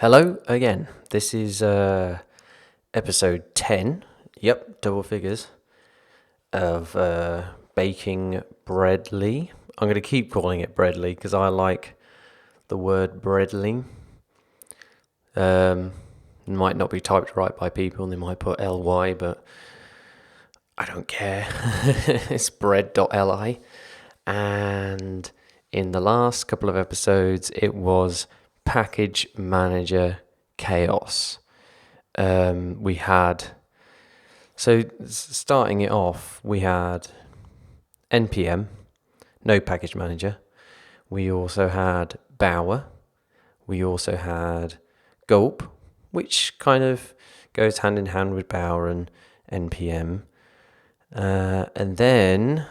Hello again. This is episode 10. Yep, double figures of baking Bread.li. I'm going to keep calling it Bread.li because I like the word Bread.li. It might not be typed right by people and they might put ly, but I don't care. It's Bread.li. And in the last couple of episodes, it was Package Manager Chaos. We had, so starting it off, we had NPM, no package manager. We also had Bower. We also had Gulp, which kind of goes hand in hand with Bower and NPM. And then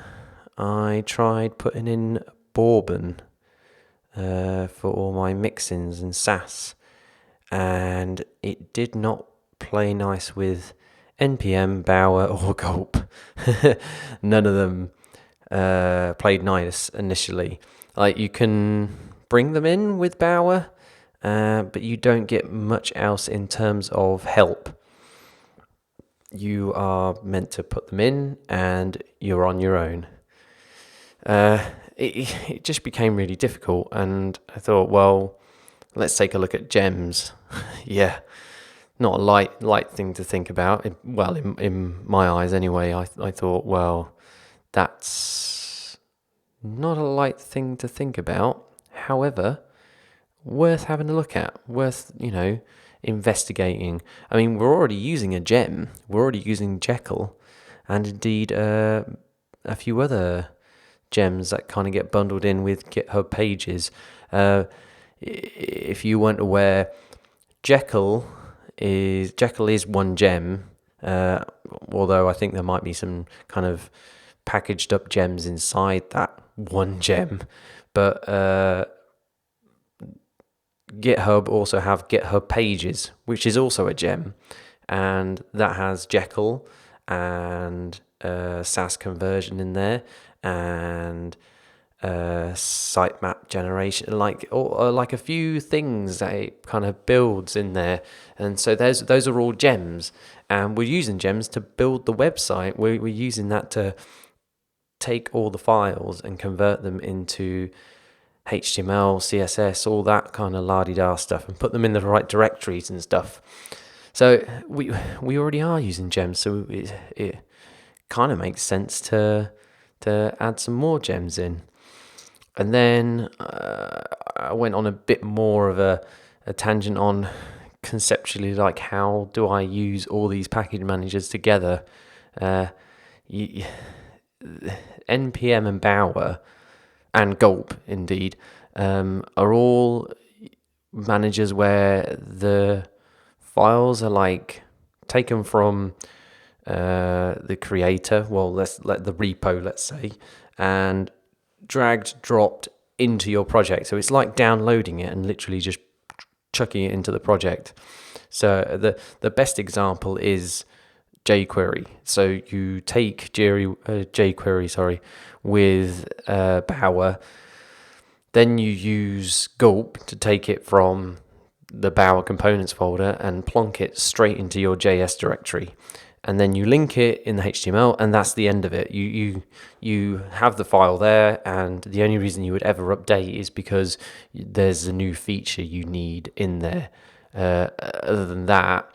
I tried putting in Bourbon for all my mixins and sass, and it did not play nice with NPM, Bower, or Gulp. None of them played nice initially. Like, you can bring them in with Bower, but you don't get much else in terms of help. You are meant to put them in and you're on your own. It just became really difficult, and I thought, well, let's take a look at gems. Yeah, not a light thing to think about. In my eyes anyway. I thought, well, that's not a light thing to think about. However, worth having a look at, worth, investigating. I mean, we're already using a gem. We're already using Jekyll, and indeed a few other gems that kind of get bundled in with GitHub pages. If you weren't aware, Jekyll is one gem, although I think there might be some kind of packaged up gems inside that one gem. But GitHub also have GitHub pages, which is also a gem, and that has Jekyll and Sass conversion in there, and sitemap generation, like a few things that it kind of builds in there. And so those are all gems, and we're using gems to build the website. We're using that to take all the files and convert them into HTML, CSS, all that kind of la-di-da stuff, and put them in the right directories and stuff. So we already are using gems, so it kind of makes sense to add some more gems in. And then I went on a bit more of a tangent on conceptually, like, how do I use all these package managers together? NPM and Bower and Gulp, indeed, are all managers where the files are like taken from the creator, well, let's let the repo, let's say, and dropped into your project. So it's like downloading it and literally just chucking it into the project. So the best example is jQuery. So you take jQuery, with Bower, then you use Gulp to take it from the Bower components folder and plonk it straight into your JS directory. And then you link it in the HTML, and that's the end of it. You have the file there, and the only reason you would ever update is because there's a new feature you need in there. Other than that,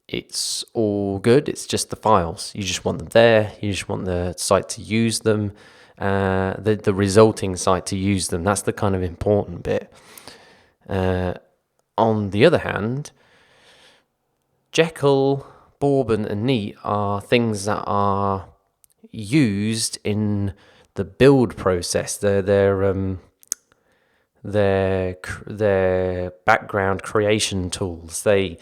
it's all good. It's just the files. You just want them there. You just want the site to use them, the resulting site to use them. That's the kind of important bit. On the other hand, Jekyll, Bourbon, and Neat are things that are used in the build process. They're background creation tools. They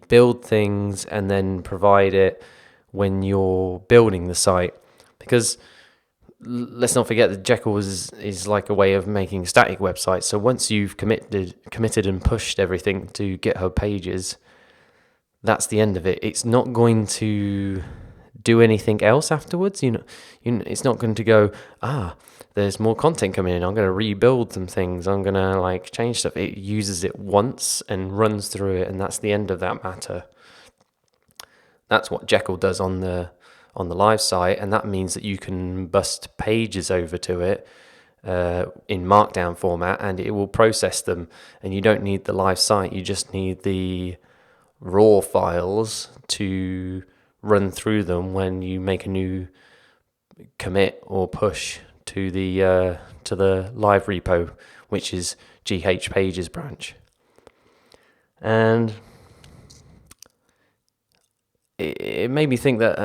build things and then provide it when you're building the site. Because let's not forget that Jekyll is like a way of making static websites. So once you've committed and pushed everything to GitHub pages, that's the end of it. It's not going to do anything else afterwards. It's not going to go, there's more content coming in, I'm going to rebuild some things, I'm going to like change stuff. It uses it once and runs through it, and that's the end of that matter. That's what Jekyll does on the live site, and that means that you can bust pages over to it in Markdown format, and it will process them. And you don't need the live site; you just need the raw files to run through them when you make a new commit or push to the live repo, which is GH pages branch. And it made me think that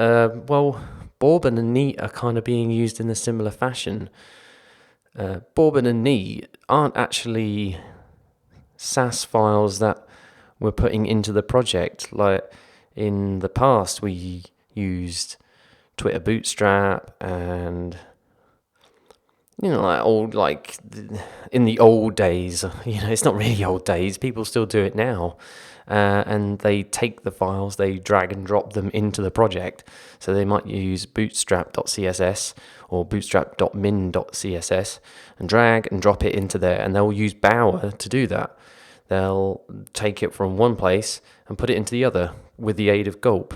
Bourbon and Neat are kind of being used in a similar fashion. Bourbon and Neat aren't actually SAS files that we're putting into the project. Like in the past, we used Twitter Bootstrap and in the old days. It's not really old days. People still do it now. And they take the files, they drag and drop them into the project. So they might use bootstrap.css or bootstrap.min.css and drag and drop it into there. And they'll use Bower to do that. They'll take it from one place and put it into the other with the aid of Gulp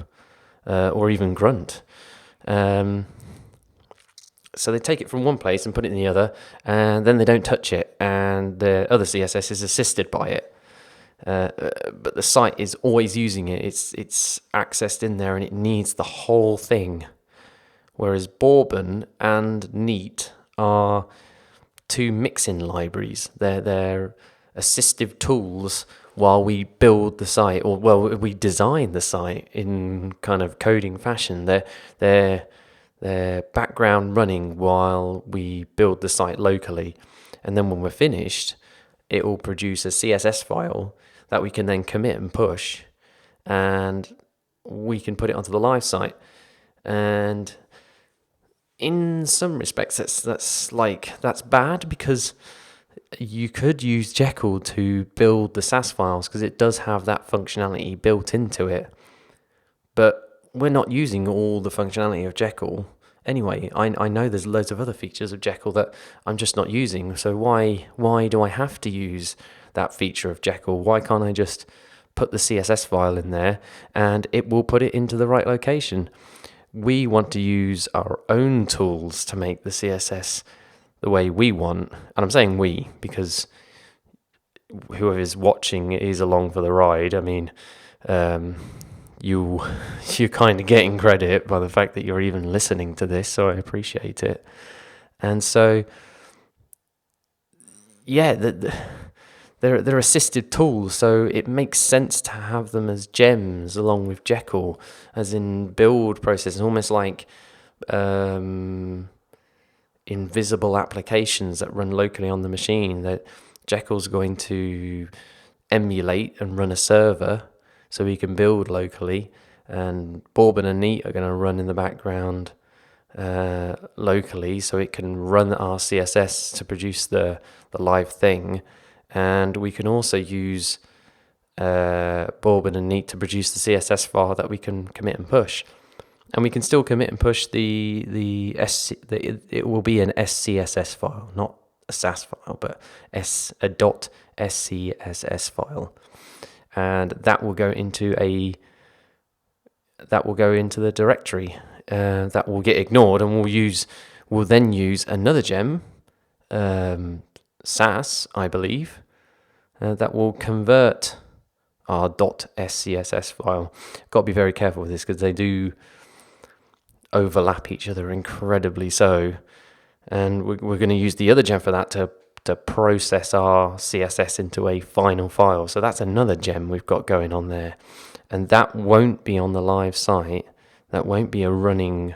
or even Grunt. So they take it from one place and put it in the other, and then they don't touch it, and the other CSS is assisted by it. But the site is always using it. It's accessed in there, and it needs the whole thing. Whereas Bourbon and Neat are two mixing libraries. They're assistive tools while we build the site, or we design the site in kind of coding fashion. They're background running while we build the site locally, and then when we're finished, it will produce a CSS file that we can then commit and push, and we can put it onto the live site. And in some respects, that's bad, because you could use Jekyll to build the SAS files, because it does have that functionality built into it. But we're not using all the functionality of Jekyll anyway. I know there's loads of other features of Jekyll that I'm just not using. So why do I have to use that feature of Jekyll? Why can't I just put the CSS file in there and it will put it into the right location? We want to use our own tools to make the CSS the way we want. And I'm saying we because whoever is watching is along for the ride. I mean, you're kind of getting credit by the fact that you're even listening to this, so I appreciate it. And so, yeah, they're assisted tools, so it makes sense to have them as gems along with Jekyll, as in build processes, almost like invisible applications that run locally on the machine that Jekyll's going to emulate and run a server so we can build locally, and Bourbon and Neat are going to run in the background locally so it can run our CSS to produce the live thing. And we can also use Bourbon and Neat to produce the CSS file that we can commit and push. And we can still commit and push it will be an SCSS file, not a SAS file, but a .scss file. And that will go into the directory that will get ignored, and we'll then use another gem, SAS, I believe, that will convert our .scss file. Got to be very careful with this because they do overlap each other incredibly so, and we're going to use the other gem for that to process our CSS into a final file. So that's another gem we've got going on there, and that won't be on the live site. That won't be a running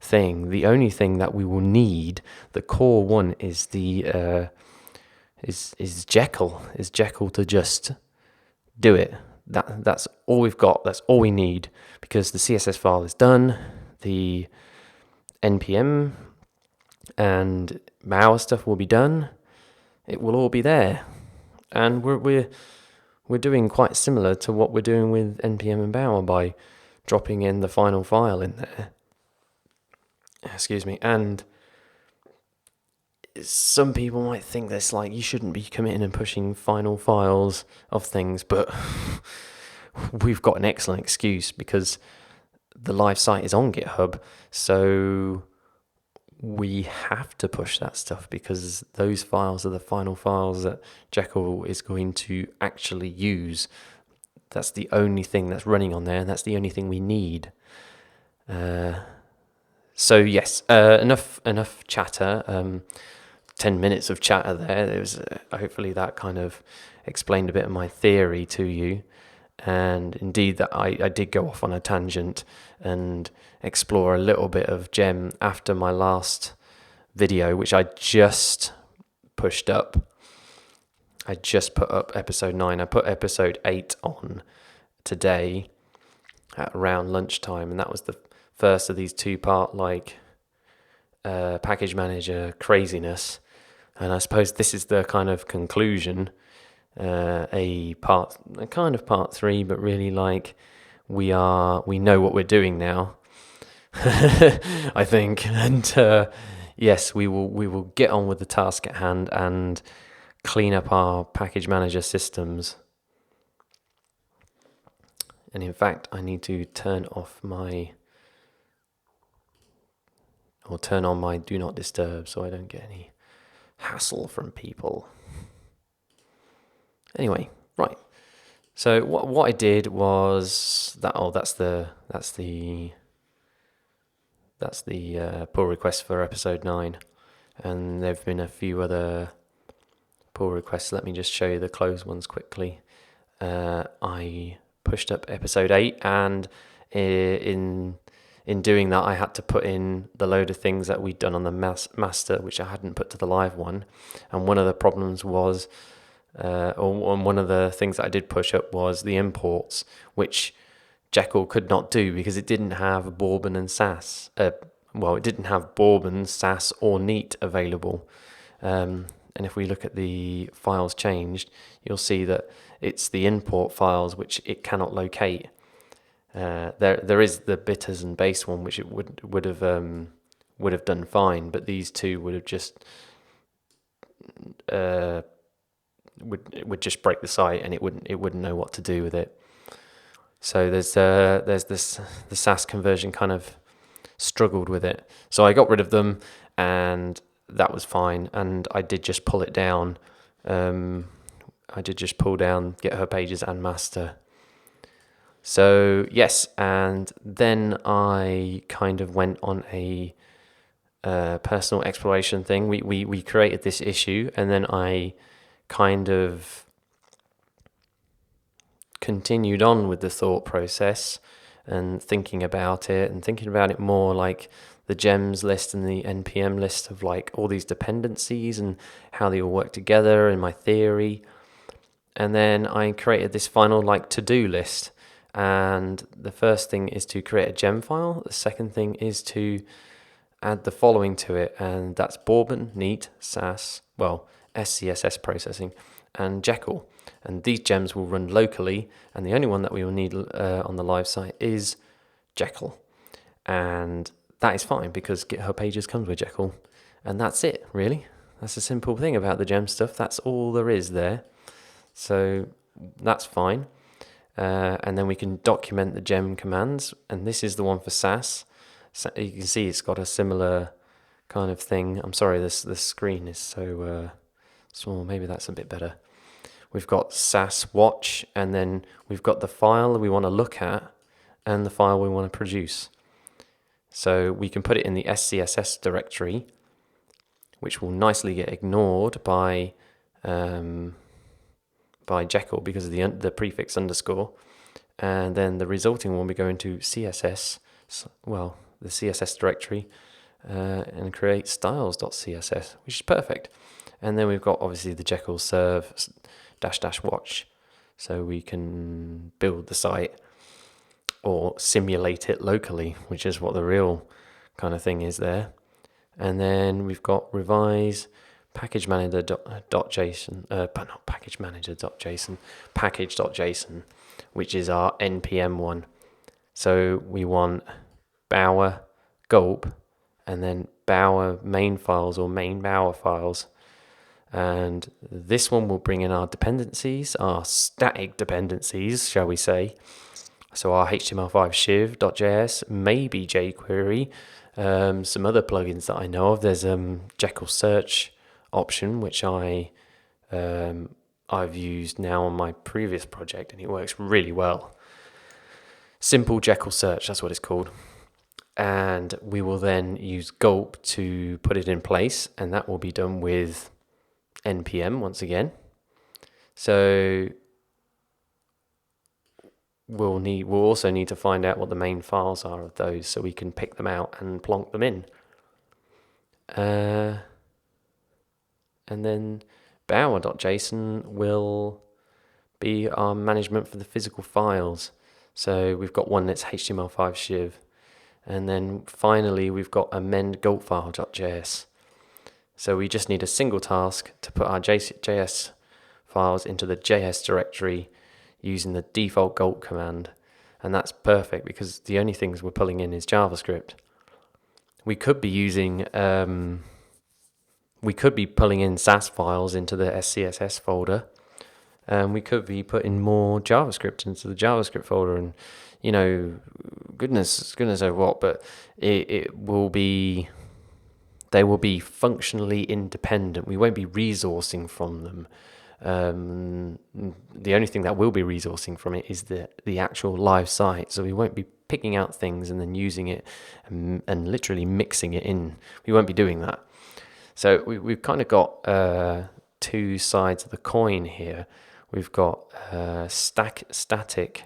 thing. The only thing that we will need, the core one, is the is Jekyll. Is Jekyll to just do it. That's all we've got. That's all we need, because the CSS file is done. The npm and Bower stuff will be done. It will all be there, and we're doing quite similar to what we're doing with npm and Bower by dropping in the final file in there. Excuse me. And some people might think this like you shouldn't be committing and pushing final files of things, but we've got an excellent excuse because the live site is on GitHub, so we have to push that stuff because those files are the final files that Jekyll is going to actually use. That's the only thing that's running on there, and that's the only thing we need. So yes, enough chatter. 10 minutes of chatter there. There was hopefully that kind of explained a bit of my theory to you, and indeed that I did go off on a tangent and explore a little bit of gem after my last video, which I just pushed up. I just put up episode 9. I put episode 8 on today at around lunchtime, and that was the first of these 2-part package manager craziness. And I suppose this is the kind of conclusion, a kind of part 3, but really we know what we're doing now. I think, and yes, we will get on with the task at hand and clean up our package manager systems. And in fact, I need to turn on my do not disturb so I don't get any hassle from people. Anyway, right. So what I did was that. Oh, that's the pull request for episode 9, and there've been a few other pull requests. Let me just show you the closed ones quickly. I pushed up episode 8, and in doing that, I had to put in the load of things that we'd done on the master, which I hadn't put to the live one. And one of the problems was, or one of the things that I did push up was the imports, which Jekyll could not do because it didn't have Bourbon and Sass. It didn't have Bourbon, Sass, or Neat available. And if we look at the files changed, you'll see that it's the import files which it cannot locate. There is the bitters and base one, which it would have done fine, but these two would have just would just break the site, and it wouldn't know what to do with it. So there's the Sass conversion kind of struggled with it. So I got rid of them, and that was fine. And I did just pull it down. I did just pull down GitHub Pages and master. So yes, and then I kind of went on a personal exploration thing. We created this issue, and then I kind of continued on with the thought process and thinking about it more like the gems list and the NPM list of like all these dependencies and how they all work together in my theory. And then I created this final to-do list. And the first thing is to create a gem file. The second thing is to add the following to it, and that's Bourbon, Neat, Sass, SCSS processing, and Jekyll. And these gems will run locally, and the only one that we will need on the live site is Jekyll. And that is fine because GitHub Pages comes with Jekyll. And that's it, really. That's the simple thing about the gem stuff. That's all there is there. So that's fine. And then we can document the gem commands. And this is the one for Sass. So you can see it's got a similar kind of thing. I'm sorry, the screen is so small. Maybe that's a bit better. We've got Sass watch, and then we've got the file we want to look at and the file we want to produce. So we can put it in the SCSS directory, which will nicely get ignored by Jekyll because of the prefix underscore. And then the resulting one we go into CSS, the CSS directory, and create styles.css, which is perfect. And then we've got obviously the Jekyll serve -- watch, so we can build the site or simulate it locally, which is what the real kind of thing is there. And then we've got revise package.json, but not package.json, package.json, which is our NPM one. So we want Bower, Gulp, and then Bower main files or main Bower files. And this one will bring in our dependencies, our static dependencies, shall we say. So our HTML5 shiv.js, maybe jQuery, some other plugins that I know of. There's Jekyll search option, which I've used now on my previous project, and it works really well. Simple Jekyll search, that's what it's called. And we will then use Gulp to put it in place, and that will be done with npm once again. So we'll also need to find out what the main files are of those, so we can pick them out and plonk them in. And then bower.json will be our management for the physical files. So we've got one that's HTML5 shiv, and then finally we've got amend gulp file.js. So we just need a single task to put our JS files into the JS directory using the default gulp command. And that's perfect because the only things we're pulling in is JavaScript. We could be using, we could be pulling in Sass files into the SCSS folder. And we could be putting more JavaScript into the JavaScript folder, and goodness knows what, but it will be. They will be functionally independent. We won't be resourcing from them. The only thing that we'll be resourcing from it is the actual live site. So we won't be picking out things and then using it and literally mixing it in. We won't be doing that. So we've kind of got two sides of the coin here. We've got static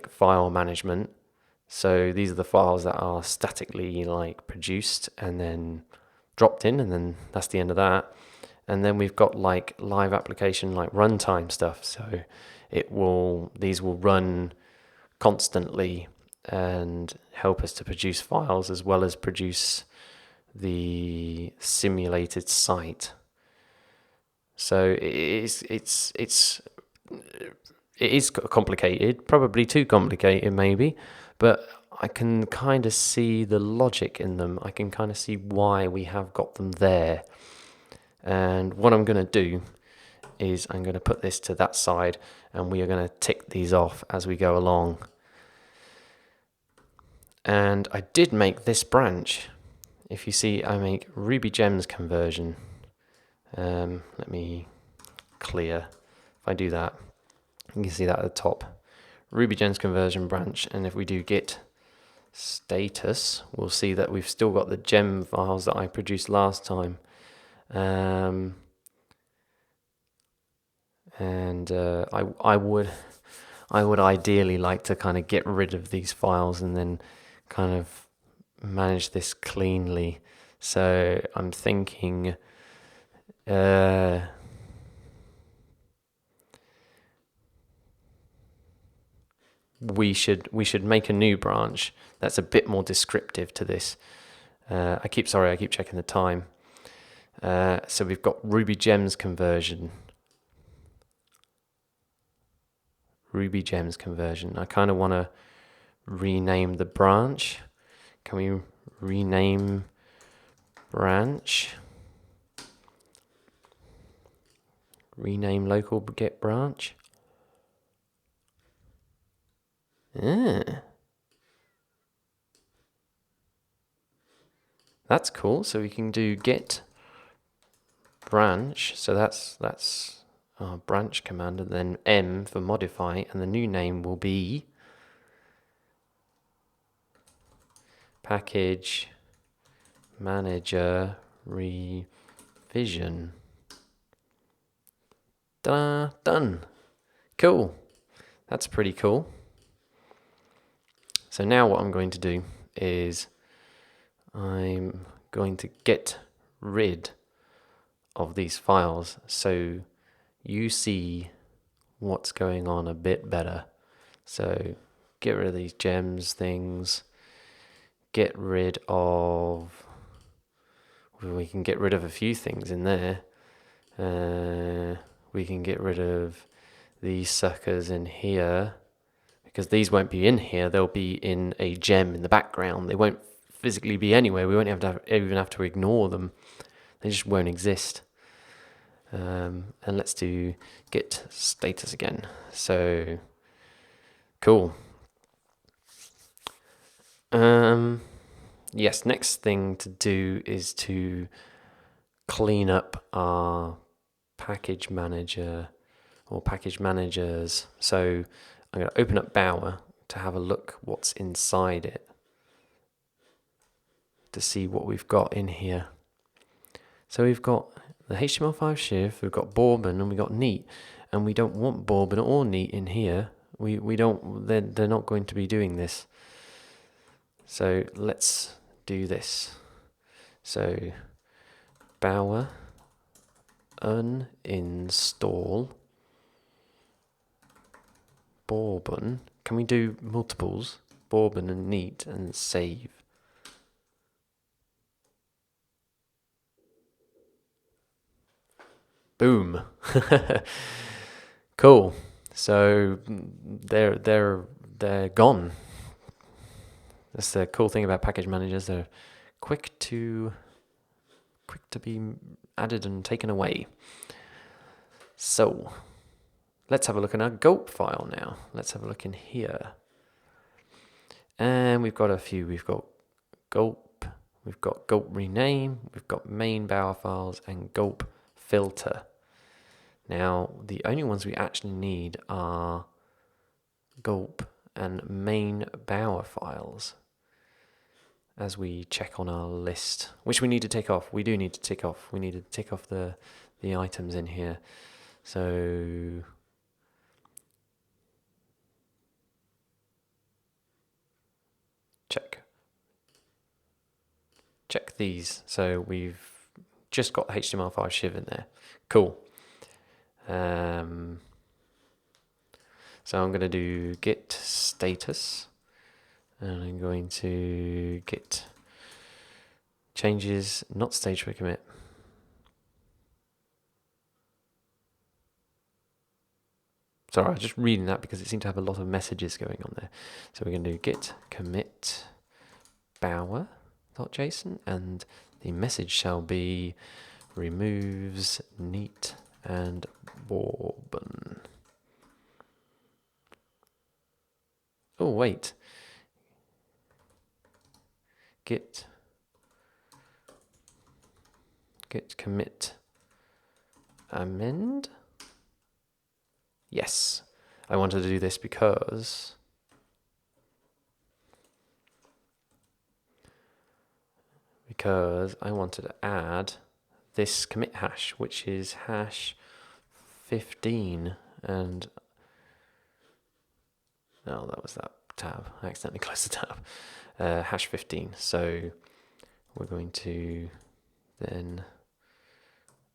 file management. So these are the files that are statically produced and then dropped in, and then that's the end of that. And then we've got live application runtime stuff. So these will run constantly and help us to produce files as well as produce the simulated site. So it is complicated, probably too complicated maybe, but I can kind of see the logic in them. I can kind of see why we have got them there. And what I'm going to do is I'm going to put this to that side, and we are going to tick these off as we go along. And I did make this branch. If you see, I make Ruby gems conversion. Let me clear. If I do that, you can see that at the top. Ruby gems conversion branch, and if we do git status, we'll see that we've still got the gem files that I produced last time. I would ideally like to kind of get rid of these files and then kind of manage this cleanly. So I'm thinking we should make a new branch that's a bit more descriptive to this. I keep checking the time. So we've got Ruby gems conversion. Ruby gems conversion. I kind of want to rename the branch. Can we rename branch? Rename local get branch. That's cool. So we can do get branch. So that's our branch command, and then M for modify, and the new name will be package manager revision. Done. Cool. That's pretty cool. So now what I'm going to do is I'm going to get rid of these files so you see what's going on a bit better. So get rid of these gems things. Get rid of... we can get rid of a few things in there. We can get rid of these suckers in here, because these won't be in here, they'll be in a gem in the background. They won't physically be anywhere. We won't even have to ignore them. They just won't exist. And let's do git status again. So cool. Yes, next thing to do is to clean up our package manager or package managers. So I'm going to open up Bower to have a look what's inside it, to see what we've got in here. So we've got the HTML5 shiv, we've got Bourbon, and we've got neat, and we don't want Bourbon or neat in here. We don't. They're not going to be doing this. So let's do this. So Bower uninstall Bourbon. Can we do multiples? Bourbon and neat and save. Boom. Cool. So they're gone. That's the cool thing about package managers. They're quick to be added and taken away. So let's have a look in our gulp file now. Let's have a look in here. And we've got a few. We've got gulp, we've got gulp rename, we've got main Bower files, and gulp filter. Now, the only ones we actually need are gulp and main Bower files, as we check on our list, which we need to tick off. We do need to tick off. We need to tick off the items in here. So check these. So we've just got the HTML5 shiv in there. Cool. So I'm going to do git status, and I'm going to git changes not staged for commit. Sorry, I was just reading that because it seemed to have a lot of messages going on there. So we're going to do git commit bower.json, and the message shall be removes neat and Bourbon. Oh, wait. Git commit amend. Yes, I wanted to do this because I wanted to add this commit hash, which is hash 15, and no, that was that tab. I accidentally closed the tab. Hash 15. So we're going to then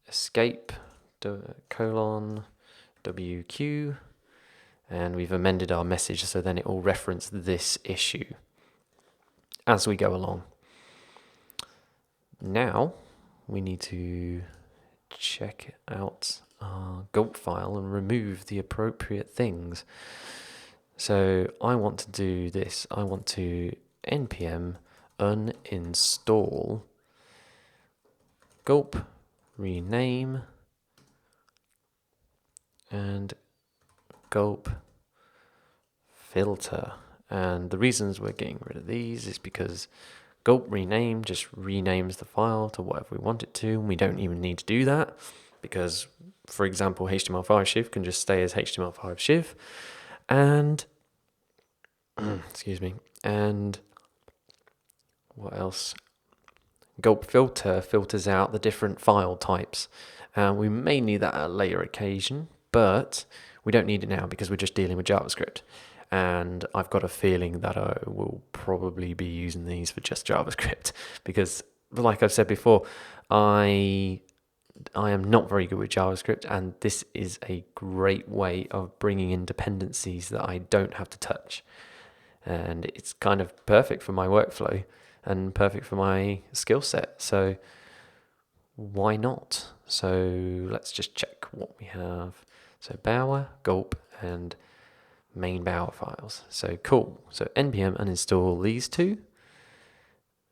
escape colon WQ, and we've amended our message so then it will reference this issue as we go along. Now we need to check out our gulp file and remove the appropriate things. So I want to do this. I want to npm uninstall gulp rename and gulp filter. And the reasons we're getting rid of these is because gulp rename just renames the file to whatever we want it to, and we don't even need to do that because, for example, HTML5 shiv can just stay as HTML5 shiv, and excuse me, and what else? Gulp filter filters out the different file types. We may need that at a later occasion, but we don't need it now because we're just dealing with JavaScript. And I've got a feeling that I will probably be using these for just JavaScript because, like I've said before, I am not very good with JavaScript, and this is a great way of bringing in dependencies that I don't have to touch. And it's kind of perfect for my workflow and perfect for my skill set. So why not? So let's just check what we have. So Bower, gulp, and main Bower files. So cool. So npm uninstall these two,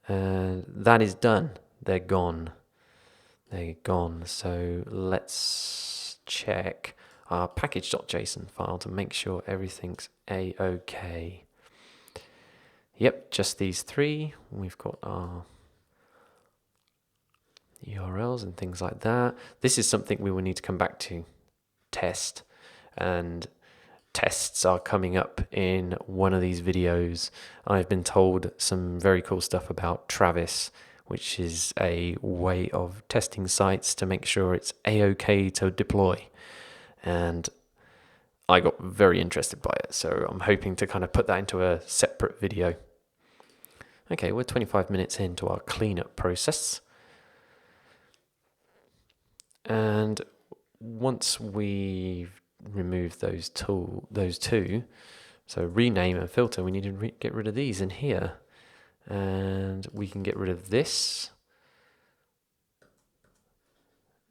And that is done. They're gone. They're gone. So let's check our package.json file to make sure everything's a-okay. Yep, just these three. We've got our URLs and things like that. This is something we will need to come back to. Test. And tests are coming up in one of these videos. I've been told some very cool stuff about Travis, which is a way of testing sites to make sure it's a-okay to deploy. And I got very interested by it, so I'm hoping to kind of put that into a separate video. Okay, we're 25 minutes into our cleanup process. And once we've removed those two, so rename and filter, we need to get rid of these in here. And we can get rid of this.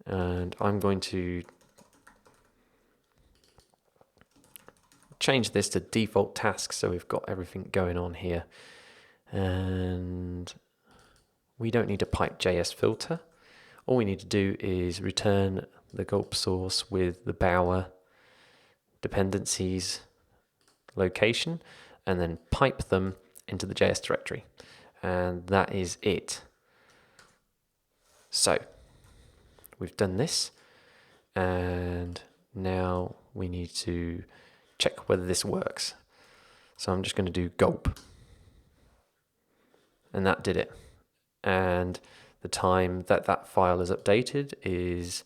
And I'm going to change this to default tasks so we've got everything going on here. And we don't need a pipe.js filter. All we need to do is return the gulp source with the Bower dependencies location and then pipe them into the JS directory. And that is it. So we've done this, and now we need to check whether this works. So I'm just going to do gulp, and that did it. And the time that that file is updated is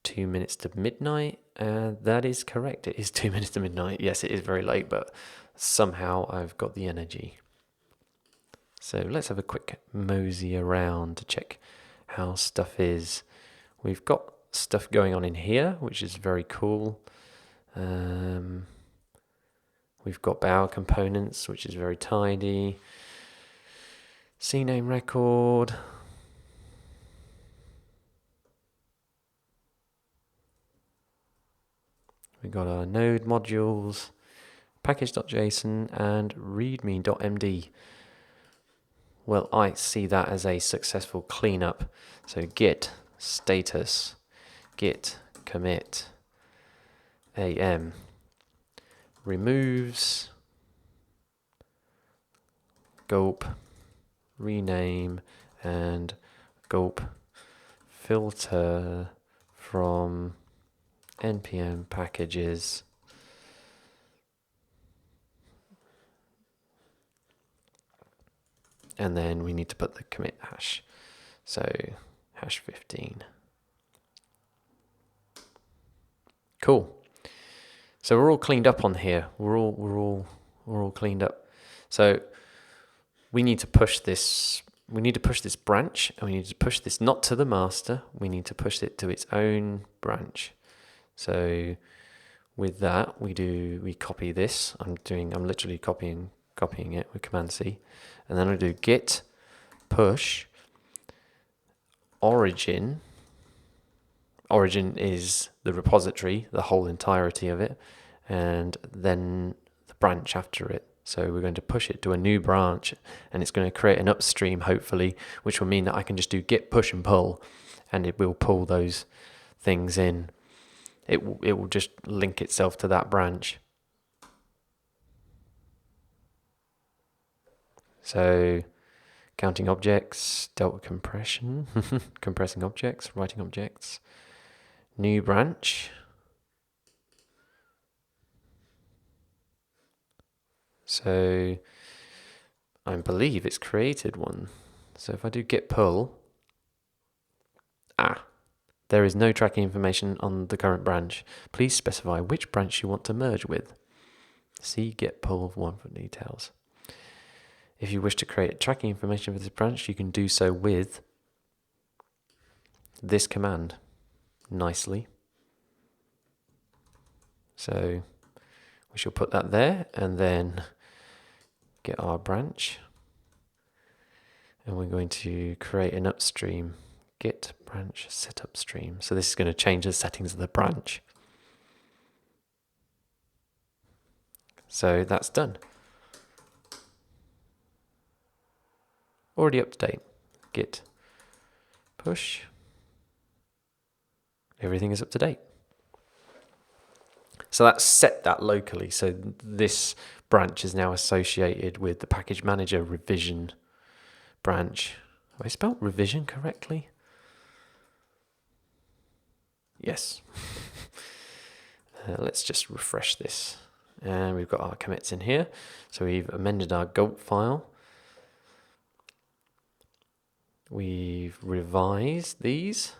2 minutes to midnight, and that is correct. It is 2 minutes to midnight. Yes, it is very late, but somehow I've got the energy. So let's have a quick mosey around to check how stuff is. We've got stuff going on in here, which is very cool. We've got Bower components, which is very tidy. CNAME record. We've got our node modules, package.json, and readme.md. Well, I see that as a successful cleanup. So git status, git commit am removes gulp, rename, and gulp filter from npm packages. And then we need to put the commit hash. So hash 15. Cool. So we're all cleaned up on here. We're all cleaned up. So we need to push this. We need to push this branch, and we need to push this not to the master. We need to push it to its own branch. So with that, we copy this. I'm literally copying it with Command C, and then I do git push origin. Origin is the repository, the whole entirety of it, and then the branch after it. So we're going to push it to a new branch, and it's going to create an upstream, hopefully, which will mean that I can just do git push and pull, and it will pull those things in. It will just link itself to that branch. So counting objects, delta compression, compressing objects, writing objects, new branch. So I believe it's created one. So if I do git pull, there is no tracking information on the current branch. Please specify which branch you want to merge with. See git pull 1 for details. If you wish to create tracking information for this branch, you can do so with this command nicely. So we shall put that there and then get our branch. And we're going to create an upstream. Git branch set upstream. So this is going to change the settings of the branch. So that's done. already up to date. Git push. Everything is up to date. So that's set that locally. So this branch is now associated with the package manager revision branch. Have I spelled revision correctly? Yes. Let's just refresh this. And we've got our commits in here. So we've amended our gulp file. We've revised these.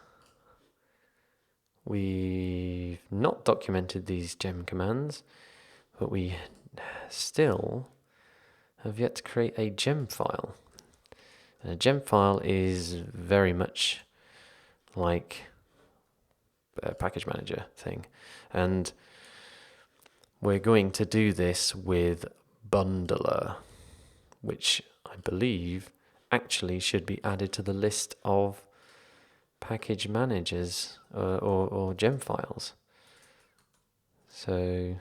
We've not documented these gem commands, but we still have yet to create a gem file. And a gem file is very much like a package manager thing. And we're going to do this with bundler, which I believe actually should be added to the list of package managers or gem files. So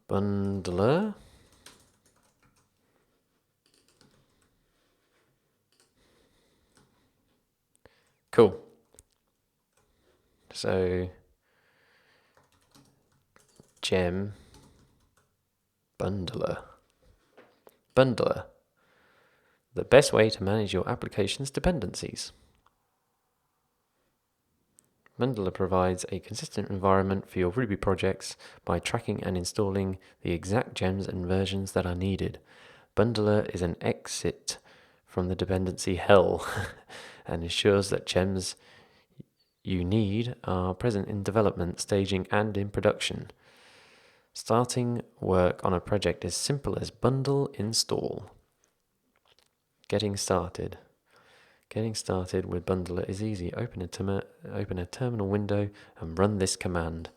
bundler. Cool. So gem bundler. Bundler. The best way to manage your application's dependencies. Bundler provides a consistent environment for your Ruby projects by tracking and installing the exact gems and versions that are needed. Bundler is an exit from the dependency hell and ensures that gems you need are present in development, staging, and in production. Starting work on a project is simple as bundle install. Getting started. Getting started with Bundler is easy. Open a terminal window and run this command.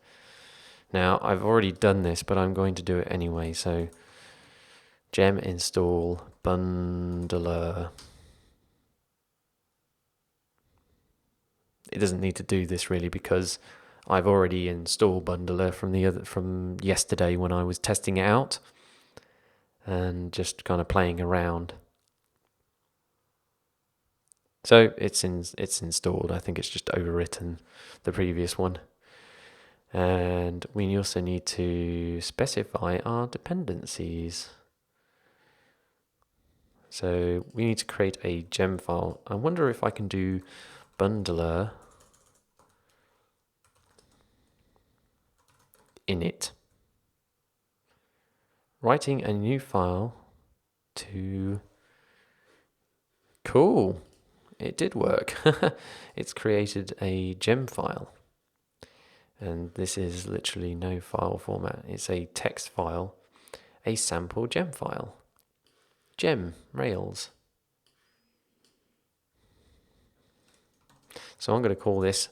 Now, I've already done this, but I'm going to do it anyway. So, gem install bundler. It doesn't need to do this really because I've already installed bundler from yesterday when I was testing it out and just kind of playing around. So it's installed. I think it's just overwritten the previous one. And we also need to specify our dependencies. So we need to create a gem file. I wonder if I can do bundler init. Writing a new file to... Cool. It did work. It's created a gem file. And this is literally no file format. It's a text file, a sample gem file. Gem, Rails. So I'm going to call this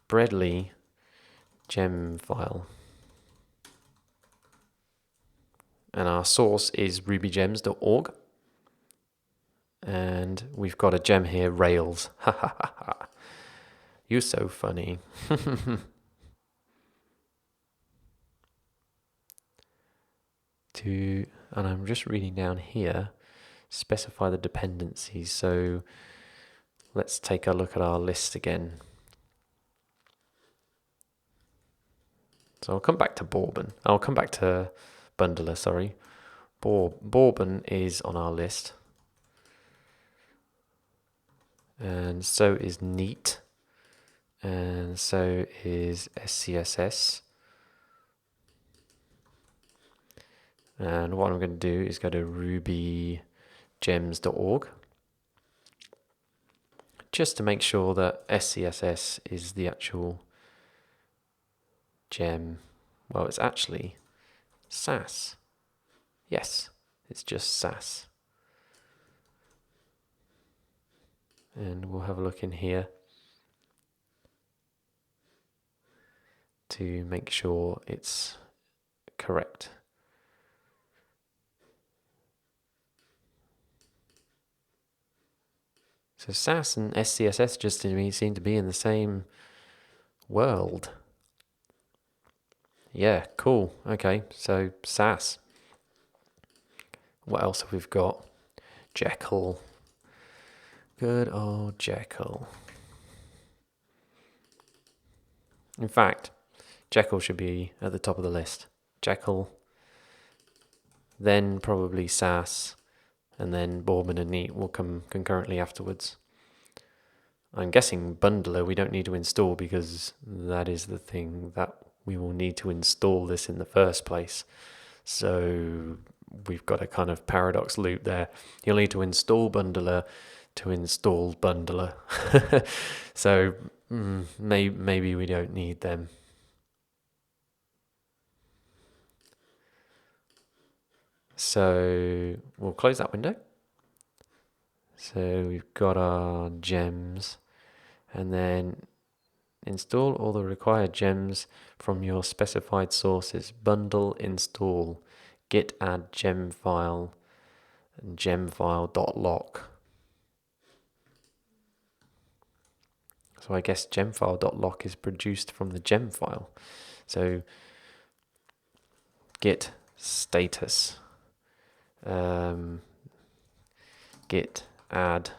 Bread.li gem file. And our source is rubygems.org. And we've got a gem here, Rails. Ha ha ha ha. You're so funny. And I'm just reading down here, specify the dependencies. So let's take a look at our list again. So I'll come back to Bourbon. I'll come back to Bundler, sorry. Bourbon is on our list. And so is Neat. And so is SCSS. And what I'm going to do is go to rubygems.org just to make sure that SCSS is the actual gem. Well, it's actually SAS. Yes, it's just SAS. And we'll have a look in here to make sure it's correct. So SAS and SCSS just to me seem to be in the same world. Yeah, cool. Okay, so Sass. What else have we got? Jekyll. Good old Jekyll. In fact, Jekyll should be at the top of the list. Jekyll, then probably Sass, and then Bourbon and Neat will come concurrently afterwards. I'm guessing Bundler we don't need to install because that is the thing that we will need to install this in the first place. So we've got a kind of paradox loop there. You'll need to install Bundler to install Bundler. So maybe we don't need them. So we'll close that window. So we've got our gems, and then install all the required gems from your specified sources. Bundle install git add gem file and gemfile.lock. So I guess gemfile.lock is produced from the gem file. So git status git add.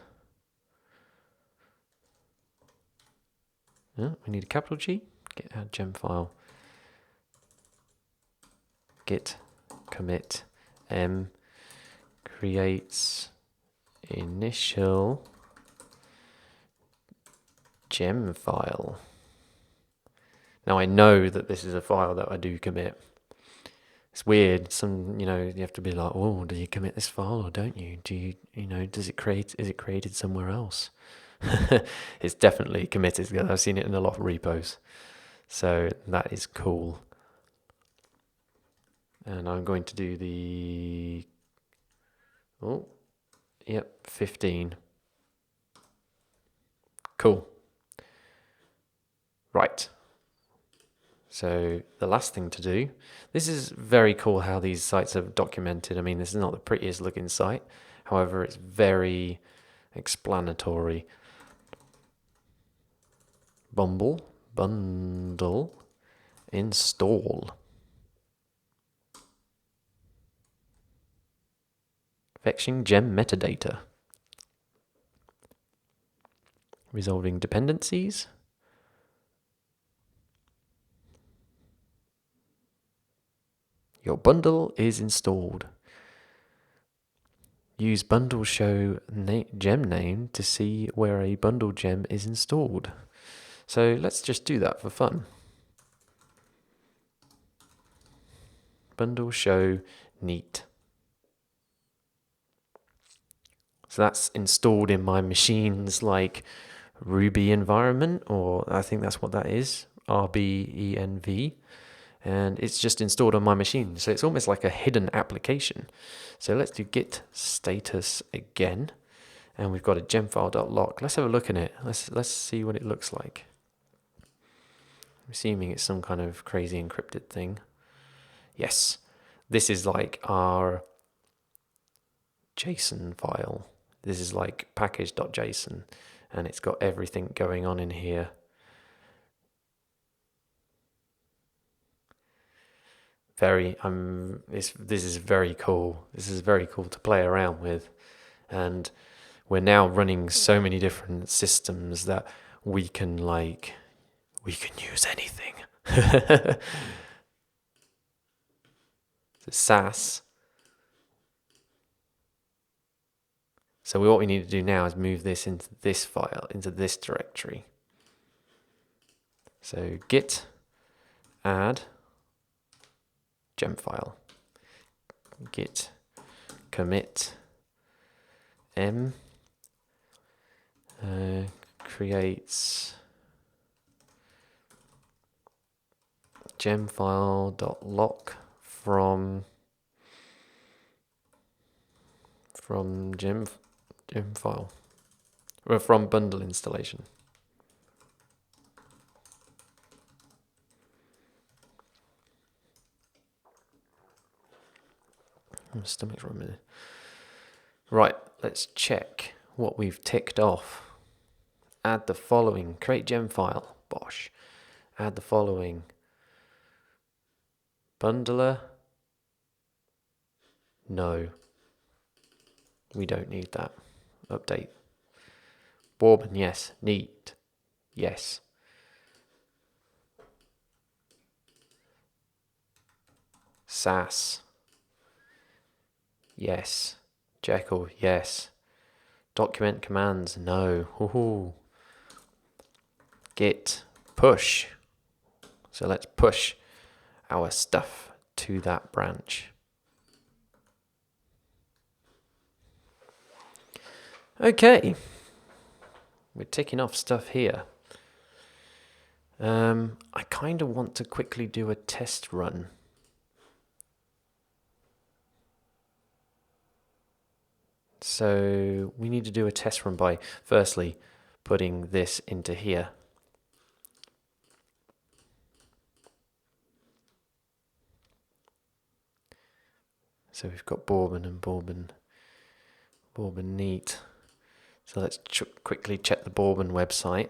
We need a capital G. Git add gem file. Git commit m creates initial gem file. Now I know that this is a file that I do commit. It's weird. You have to be like, oh, do you commit this file or don't you? Is it created somewhere else? It's definitely committed because I've seen it in a lot of repos. So that is cool. And I'm going to do the, 15. Cool. Right. So the last thing to do, this is very cool how these sites are documented. I mean, this is not the prettiest looking site. However, it's very explanatory. Bundle, install. Fetching gem metadata. Resolving dependencies. Your bundle is installed. Use bundle show gem name to see where a bundle gem is installed. So let's just do that for fun. Bundle show neat. So that's installed in my machine's like Ruby environment, or I think that's what that is, RBENV. And it's just installed on my machine. So it's almost like a hidden application. So let's do git status again. And we've got a gemfile.lock. Let's have a look in it. Let's see what it looks like. I'm assuming it's some kind of crazy encrypted thing. Yes, this is like our JSON file. This is like package.json, and it's got everything going on in here. This is very cool. This is very cool to play around with, and we're now running so many different systems that we can use anything. SAS. So what we need to do now is move this into this file, into this directory. So git add gem file. Git commit m creates gemfile.lock from gem file, or from bundle installation. My stomach's rumbling. Right, let's check what we've ticked off. Add the following. Create gem file. Bosh. Add the following. Bundler? No, we don't need that. Update. Bourbon, yes. Neat, yes. Sass, yes. Jekyll, yes. Document commands, no. Ooh. Git, push. So let's push our stuff to that branch. Okay, we're ticking off stuff here. I kind of want to quickly do a test run. So we need to do a test run by firstly putting this into here. So we've got Bourbon and Bourbon neat. So let's quickly check the Bourbon website,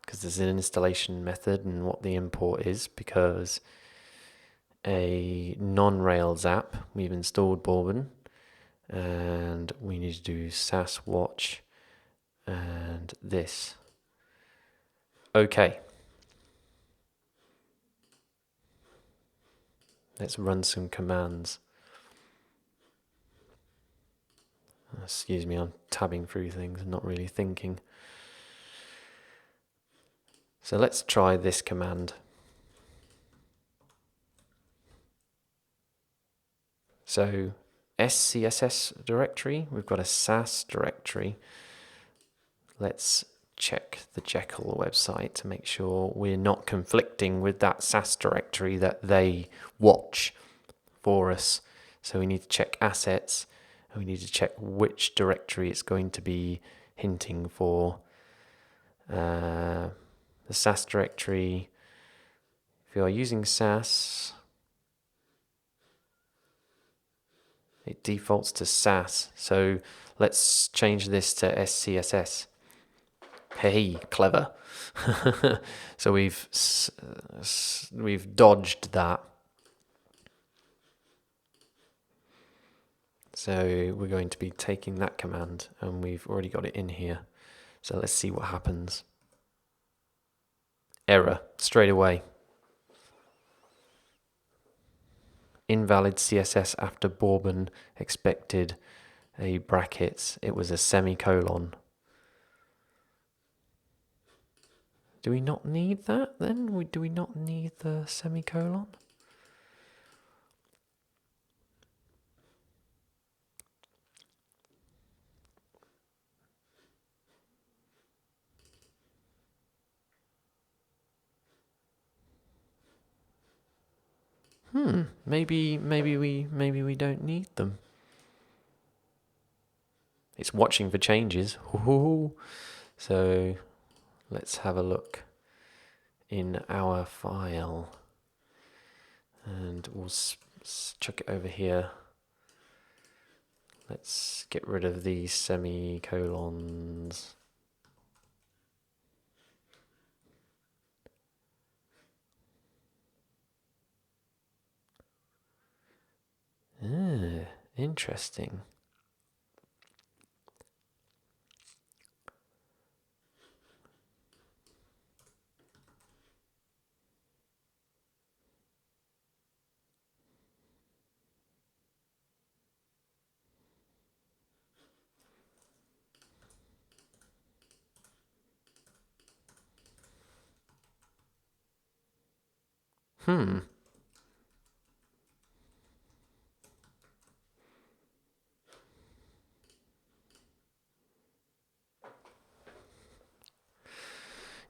because there's an installation method and what the import is, because a non-Rails app, we've installed Bourbon, and we need to do sass watch and this. Okay. Let's run some commands. Excuse me, I'm tabbing through things and not really thinking. So let's try this command. So SCSS directory, we've got a sass directory. Let's check the Jekyll website to make sure we're not conflicting with that sass directory that they watch for us. So we need to check assets, and we need to check which directory it's going to be hinting for. The sass directory, if you are using sass, it defaults to sass. So let's change this to SCSS. Hey, clever. So we've dodged that. So we're going to be taking that command, and we've already got it in here. So let's see what happens. Error straight away. Invalid CSS after Bourbon expected a brackets. It was a semicolon. Do we not need that then? Do we not need the semicolon? Maybe we don't need them. It's watching for changes. Ooh. So let's have a look in our file, and we'll chuck it over here. Let's get rid of these semicolons. Interesting.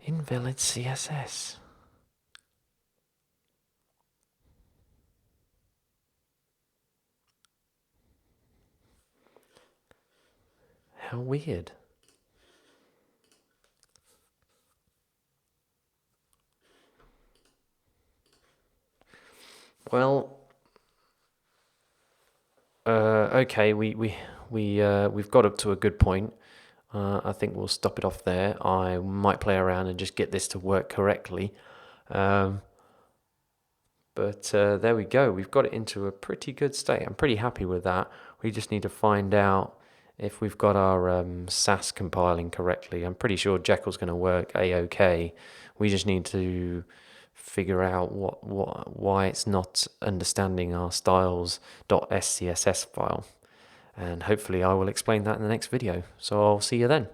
Invalid CSS. How weird. Well, okay, we've got up to a good point. I think we'll stop it off there. I might play around and just get this to work correctly. But But there we go. We've got it into a pretty good state. I'm pretty happy with that. We just need to find out if we've got our SAS compiling correctly. I'm pretty sure Jekyll's going to work a-okay. We just need to figure out why it's not understanding our styles.scss file. And hopefully I will explain that in the next video. So I'll see you then.